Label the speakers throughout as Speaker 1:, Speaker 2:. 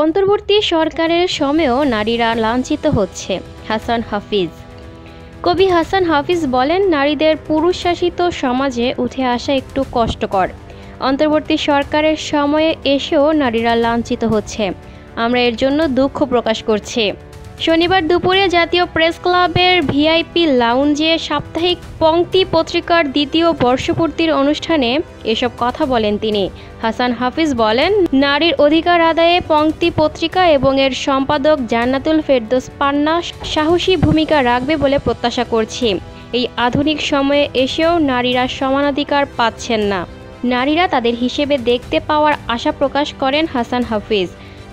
Speaker 1: অন্তর্বর্তী সরকারের সময়েও নারীরা লাঞ্ছিত হচ্ছে। হাসান হাফিজ। কবি হাসান হাফিজ বলেন, নারীদের পুরুষ শাসিত সমাজে উঠে আসা একটু কষ্টকর। অন্তর্বর্তী সরকারের সময়ে এসেও নারীরা লাঞ্ছিত হচ্ছে। আমরা এর জন্য দুঃখ প্রকাশ করছি। শনিবার দুপুরে জাতীয় প্রেস ক্লাবের ভিআইপি লাউঞ্জে সাপ্তাহিক পংক্তি পত্রিকার দ্বিতীয় বর্ষপূর্তির অনুষ্ঠানে এসব কথা বলেন তিনি। হাসান হাফিজ বলেন, নারীর অধিকার আদায়ে পংক্তি পত্রিকা এবং এর সম্পাদক জান্নাতুল ফেরদৌস পান্না সাহসী ভূমিকা রাখবে বলে প্রত্যাশা করছি। এই আধুনিক সময়ে এসেও নারীরা সমানাধিকার পাচ্ছেন না। নারীরা তাদের হিসেবে দেখতে পাওয়ার আশা প্রকাশ করেন হাসান হাফিজ।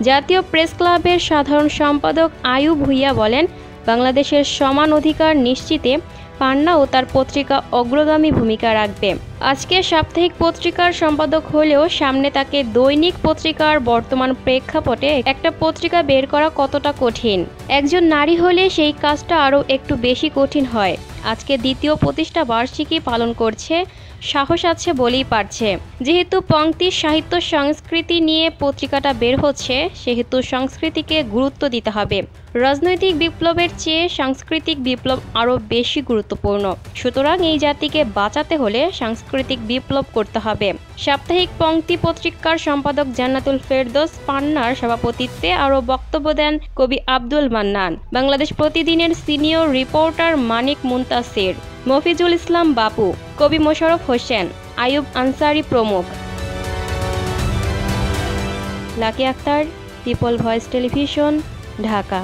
Speaker 1: জাতীয় প্রেস ক্লাবের সাধারণ সম্পাদক আয়ুব ভূঁইয়া বলেন, বাংলাদেশের সমান অধিকার নিশ্চিতে পান্না ও তার পত্রিকা অগ্রগামী ভূমিকা রাখবে। আজকে সাপ্তাহিক পত্রিকার সম্পাদক হলেও সামনে তাকে দৈনিক পত্রিকার বর্তমান প্রেক্ষাপটে একটা পত্রিকা বের করা কতটা কঠিন। একজন নারী হলে সেই কাজটা আরও একটু বেশি কঠিন হয়। আজকে দ্বিতীয় প্রতিষ্ঠা বার্ষিকী পালন করছে, সাহস আছে বলেই পারছে। যেহেতু পংক্তি সাহিত্য সংস্কৃতি নিয়ে পত্রিকাটা বের হচ্ছে, সেহেতু সংস্কৃতিকে গুরুত্ব দিতে হবে। রাজনৈতিক বিপ্লবের চেয়ে সাংস্কৃতিক বিপ্লব আরও বেশি গুরুত্বপূর্ণ। সুতরাং এই জাতিকে বাঁচাতে হলে সাংস্কৃতিক বিপ্লব করতে হবে। সাপ্তাহিক পংক্তি পত্রিকার সম্পাদক জান্নাতুল ফেরদৌস পান্নার সভাপতিত্বে আরও বক্তব্য দেন কবি আব্দুল মান্নান, বাংলাদেশ প্রতিদিনের সিনিয়র রিপোর্টার মানিক মুনতাসির, মফিজুল ইসলাম বাপু, কবি মোশাররফ হোসেন, আইয়ুব আনসারী প্রমুখ। Lucky Akter, People Voice Television, Dhaka.